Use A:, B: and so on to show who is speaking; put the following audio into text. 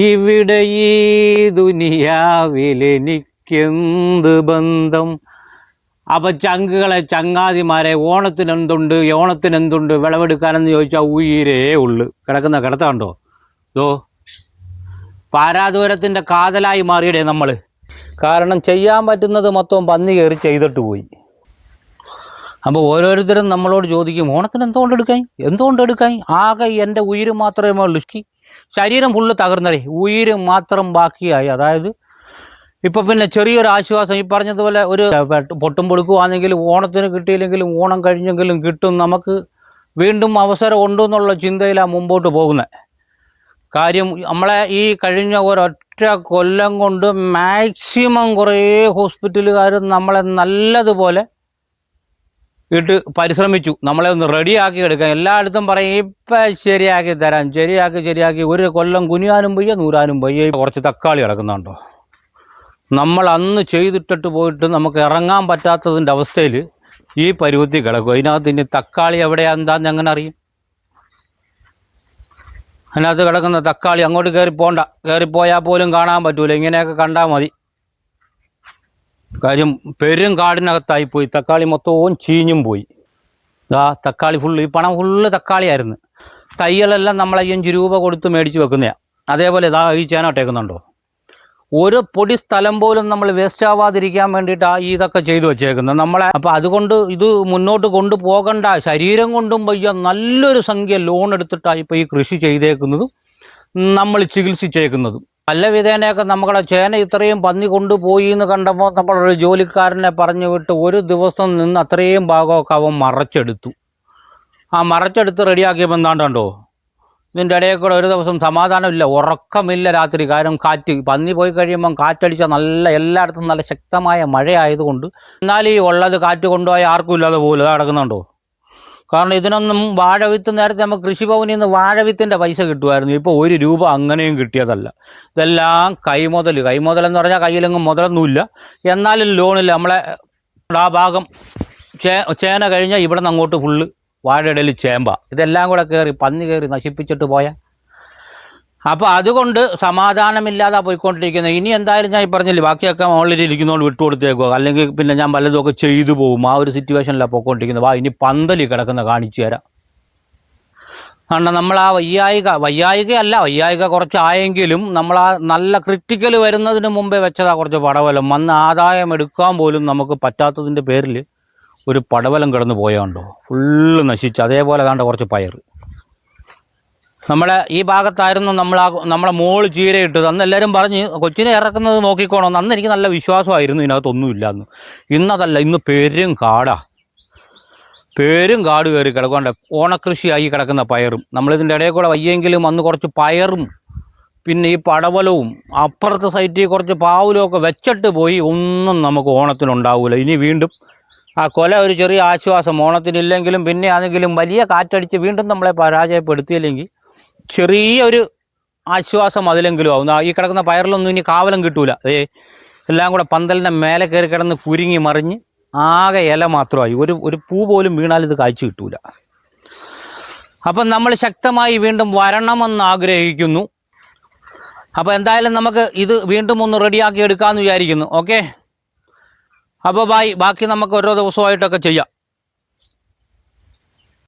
A: ഇവിടെ ഈ ദുനിയാവിലെനിക്കെന്ത് ബന്ധം. അപ്പം ചങ്കുകളെ ചങ്ങാതിമാരെ ഓണത്തിനെന്തുണ്ട് വിളവെടുക്കാനെന്ന് ചോദിച്ചാൽ ഉയരേ ഉള്ളു. കിടക്കുന്ന കിടത്ത കണ്ടോ? ഇതോ പാരാദൂരത്തിൻ്റെ കാതലായി മാറിയിടേ നമ്മൾ. കാരണം ചെയ്യാൻ പറ്റുന്നത് മൊത്തം പന്നി കയറി ചെയ്തിട്ട് പോയി. അപ്പോൾ ഓരോരുത്തരും നമ്മളോട് ചോദിക്കും, ഓണത്തിന് എന്തുകൊണ്ട് എടുക്കാൻ ആകെ എൻ്റെ ഉയിര് മാത്രമേ ഉള്ളൂ. ശരീരം ഫുള്ള് തകർന്നേ, ഉയിര് മാത്രം ബാക്കിയായി. അതായത് ഇപ്പം പിന്നെ ചെറിയൊരു ആശ്വാസം, ഈ പറഞ്ഞതുപോലെ ഒരു പൊട്ടും പൊടുക്കുവാണെങ്കിലും ഓണത്തിന് കിട്ടിയില്ലെങ്കിലും ഓണം കഴിഞ്ഞെങ്കിലും കിട്ടും, നമുക്ക് വീണ്ടും അവസരം ഉണ്ടെന്നുള്ള ചിന്തയിലാണ് മുമ്പോട്ട് പോകുന്നത്. കാര്യം നമ്മളെ ഈ കഴിഞ്ഞ ഒരൊറ്റ കൊല്ലം കൊണ്ട് മാക്സിമം കുറേ ഹോസ്പിറ്റലുകാർ നമ്മളെ നല്ലതുപോലെ ഇട്ട് പരിശ്രമിച്ചു, നമ്മളെ ഒന്ന് റെഡിയാക്കി എടുക്കാൻ. എല്ലായിടത്തും പറയും ഇപ്പം ശരിയാക്കി തരാം, ശരിയാക്കി ഒരു കൊല്ലം കുനിയാനും വയ്യ നൂരാനും വയ്യ. കുറച്ച് തക്കാളി കിടക്കുന്നുണ്ടോ? നമ്മൾ അന്ന് ചെയ്തിട്ടിട്ട് പോയിട്ട് നമുക്ക് ഇറങ്ങാൻ പറ്റാത്തതിൻ്റെ അവസ്ഥയിൽ ഈ പരുവത്തിൽ കിടക്കും. അതിനകത്ത് ഇനി തക്കാളി എവിടെയാണെന്താന്ന് എങ്ങനെ അറിയും? അതിനകത്ത് കിടക്കുന്ന തക്കാളി അങ്ങോട്ട് കയറിപ്പോയാൽ പോലും കാണാൻ പറ്റൂല. ഇങ്ങനെയൊക്കെ കണ്ടാൽ മതി. കാര്യം പെരും കാടിനകത്തായിപ്പോയി, തക്കാളി മൊത്തവും ചീഞ്ഞും പോയി. തക്കാളി ഫുള്ള്, ഈ പണം ഫുള്ള് തക്കാളിയായിരുന്നു. തൈകളെല്ലാം നമ്മളെ 5 രൂപ കൊടുത്ത് മേടിച്ച് വെക്കുന്നതാണ്. അതേപോലെ ഈ ചേനട്ടേക്കുന്നുണ്ടോ? ഒരു പൊടി സ്ഥലം പോലും നമ്മൾ വേസ്റ്റ് ആവാതിരിക്കാൻ വേണ്ടിയിട്ടാണ് ഇതൊക്കെ ചെയ്തു വെച്ചേക്കുന്നത് നമ്മളെ. അപ്പോൾ അതുകൊണ്ട് ഇത് മുന്നോട്ട് കൊണ്ടുപോകണ്ട, ശരീരം കൊണ്ടും വയ്യ. നല്ലൊരു സംഖ്യ ലോൺ എടുത്തിട്ടാണ് ഇപ്പോൾ ഈ കൃഷി ചെയ്തേക്കുന്നതും നമ്മൾ ചികിത്സിച്ചേക്കുന്നതും. പല വിധേനയൊക്കെ നമ്മുടെ ചേന ഇത്രയും പന്നി കൊണ്ടുപോയി എന്ന് കണ്ടപ്പോൾ നമ്മളൊരു ജോലിക്കാരനെ പറഞ്ഞു വിട്ട് ഒരു ദിവസം നിന്ന് അത്രയും ഭാഗമൊക്കെ അവൻ മറച്ചെടുത്തു. ആ മറച്ചെടുത്ത് റെഡിയാക്കിയപ്പോൾ എന്താണ്ടോ, ഇതിൻ്റെ ഇടയിൽ കൂടെ ഒരു ദിവസം സമാധാനമില്ല, ഉറക്കമില്ല രാത്രി. കാരണം കാറ്റ്, പന്നി പോയി കഴിയുമ്പം കാറ്റടിച്ച എല്ലായിടത്തും നല്ല ശക്തമായ മഴയായതുകൊണ്ട്. എന്നാൽ ഈ ഉള്ളത് കാറ്റ് കൊണ്ടുപോയി ആർക്കും ഇല്ലാതെ പോലും കിടക്കുന്നുണ്ടോ? കാരണം ഇതിനൊന്നും വാഴവിത്ത് നേരത്തെ നമുക്ക് കൃഷിഭവനിൽ നിന്ന് വാഴവിത്തിൻ്റെ പൈസ കിട്ടുമായിരുന്നു. ഇപ്പോൾ 1 രൂപ അങ്ങനെയും കിട്ടിയതല്ല. ഇതെല്ലാം കൈമുതലെന്ന് പറഞ്ഞാൽ കയ്യിലെങ്ങും മുതലൊന്നുമില്ല, എന്നാലും ലോണില്ല. നമ്മളെ ആ ഭാഗം ചേന കഴിഞ്ഞാൽ ഇവിടെ നിന്ന് അങ്ങോട്ട് ഫുള്ള് വാഴയിടയിൽ ചേമ്പ. ഇതെല്ലാം കൂടെ പന്നി കയറി നശിപ്പിച്ചിട്ട് പോയാൽ. അപ്പോൾ അതുകൊണ്ട് സമാധാനമില്ലാതെ പോയിക്കൊണ്ടിരിക്കുന്നത്. ഇനി എന്തായാലും ഞാൻ ഈ പറഞ്ഞില്ലേ, ബാക്കിയൊക്കെ ഓൾറെഡി ഇരിക്കുന്നതുകൊണ്ട് വിട്ടുകൊടുത്തേക്കോ, അല്ലെങ്കിൽ പിന്നെ ഞാൻ പലതുമൊക്കെ ചെയ്തു പോകും. ആ ഒരു സിറ്റുവേഷനിലാണ് പോയിക്കൊണ്ടിരിക്കുന്നത്. ഇനി പന്തലി കിടക്കുന്ന കാണിച്ചു തരാം. കാരണം നമ്മൾ ആ വയ്യായിക കുറച്ചായെങ്കിലും നമ്മൾ ആ നല്ല ക്രിട്ടിക്കൽ വരുന്നതിന് മുമ്പേ വെച്ചതാ കുറച്ച് പടവലം. വന്ന് ആദായം എടുക്കാൻ പോലും നമുക്ക് പറ്റാത്തതിൻ്റെ പേരിൽ ഒരു പടവലം കിടന്ന് പോയാണ്ടോ ഫുള്ള് നശിച്ച്. അതേപോലെ കണ്ട കുറച്ച് പയർ നമ്മളെ ഈ ഭാഗത്തായിരുന്നു നമ്മളെ മോള് ചീരയിട്ടത്. അന്ന് എല്ലാവരും പറഞ്ഞ് കൊച്ചിനെ ഇറക്കുന്നത് നോക്കിക്കോണം. അന്ന് എനിക്ക് നല്ല വിശ്വാസമായിരുന്നു ഇതിനകത്തൊന്നുമില്ല എന്ന്. ഇന്നതല്ല, ഇന്ന് പെരും കാട് കയറി കിടക്കാണ്ട് ഓണക്കൃഷിയായി കിടക്കുന്ന പയറും. നമ്മളിതിൻ്റെ ഇടയിൽ കൂടെ വയ്യെങ്കിലും അന്ന് കുറച്ച് പയറും പിന്നെ ഈ പടവലവും അപ്പുറത്തെ സൈറ്റിൽ കുറച്ച് പാവലും ഒക്കെ വെച്ചിട്ട് പോയി. ഒന്നും നമുക്ക് ഓണത്തിനുണ്ടാവില്ല. ഇനി വീണ്ടും ആ കൊല ഒരു ചെറിയ ആശ്വാസം, ഓണത്തിനില്ലെങ്കിലും പിന്നെ ആണെങ്കിലും വലിയ കാറ്റടിച്ച് വീണ്ടും നമ്മളെ പരാജയപ്പെടുത്തിയില്ലെങ്കിൽ ചെറിയൊരു ആശ്വാസം അതിലെങ്കിലും ആവും. ഈ കിടക്കുന്ന പയറിലൊന്നും ഇനി കാവലം കിട്ടൂല. എല്ലാം കൂടെ പന്തലിൻ്റെ മേലെ കയറി കിടന്ന് കുരുങ്ങി മറിഞ്ഞ് ആകെ ഇല മാത്രമായി. ഒരു പൂ പോലും വീണാൽ ഇത് കായ്ച്ചു കിട്ടൂല. അപ്പം നമ്മൾ ശക്തമായി വീണ്ടും വരണമെന്ന് ആഗ്രഹിക്കുന്നു. അപ്പോൾ എന്തായാലും നമുക്ക് ഇത് വീണ്ടും ഒന്ന് റെഡിയാക്കി എടുക്കാമെന്ന് വിചാരിക്കുന്നു. ഓക്കെ, അപ്പോൾ ബാക്കി നമുക്ക് ഓരോ ദിവസമായിട്ടൊക്കെ ചെയ്യാം.